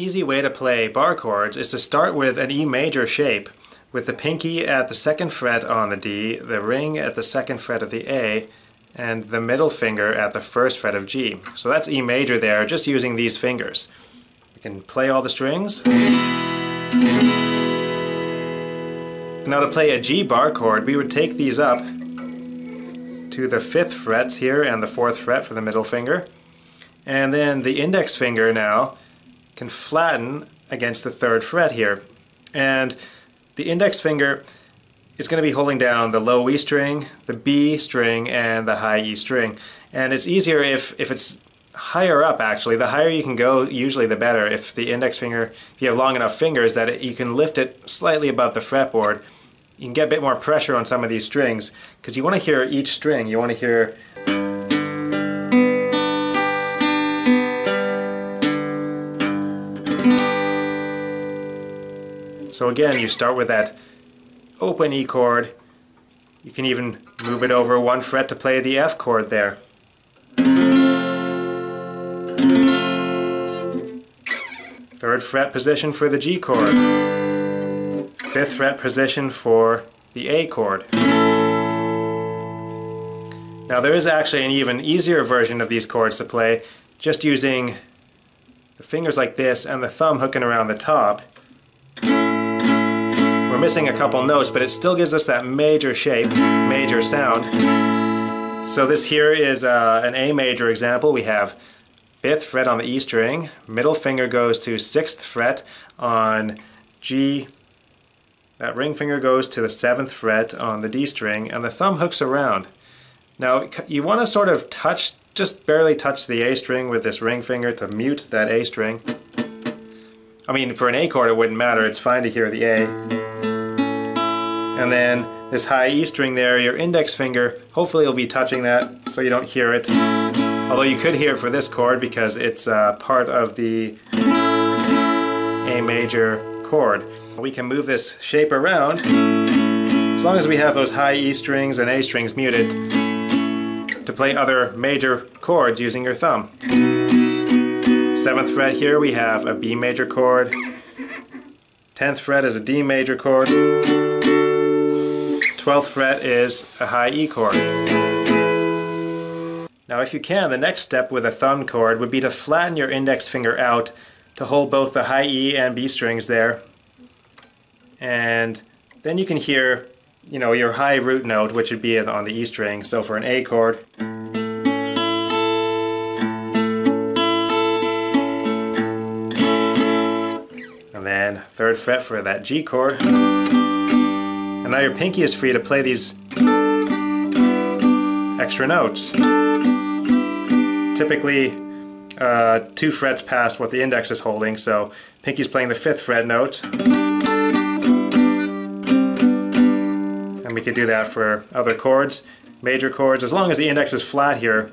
easy way to play bar chords is to start with an E major shape, with the pinky at the 2nd fret on the D, the ring at the 2nd fret of the A, and the middle finger at the 1st fret of G. So that's E major there, just using these fingers. We can play all the strings. Now to play a G bar chord, we would take these up to the 5th frets here and the 4th fret for the middle finger. And then the index finger now can flatten against the 3rd fret here. And the index finger is going to be holding down the low E string, the B string, and the high E string. And it's easier if it's higher up, actually. The higher you can go, usually the better. If the index finger, if you have long enough fingers that you can lift it slightly above the fretboard, you can get a bit more pressure on some of these strings, because you want to hear each string. You want to hear so again, you start with that open E chord. You can even move it over 1 fret to play the F chord there. 3rd fret position for the G chord. 5th fret position for the A chord. Now there is actually an even easier version of these chords to play, just using the fingers like this and the thumb hooking around the top. We're missing a couple notes, but it still gives us that major shape, major sound. So this here is an A major example. We have 5th fret on the E string, middle finger goes to 6th fret on G, that ring finger goes to the 7th fret on the D string, and the thumb hooks around. Now you want to sort of touch, just barely touch the A string with this ring finger to mute that A string. I mean, for an A chord it wouldn't matter, it's fine to hear the A. And then this high E string there, your index finger, hopefully you'll be touching that so you don't hear it. Although you could hear it for this chord because it's part of the A major chord. We can move this shape around as long as we have those high E strings and A strings muted to play other major chords using your thumb. 7th fret here we have a B major chord. 10th fret is a D major chord. 12th fret is a high E chord. Now if you can, the next step with a thumb chord would be to flatten your index finger out to hold both the high E and B strings there. And then you can hear, you know, your high root note, which would be on the E string. So for an A chord, and then 3rd fret for that G chord. And now your pinky is free to play these extra notes. Typically 2 frets past what the index is holding, so pinky's playing the 5th fret note. And we could do that for other chords, major chords. As long as the index is flat here,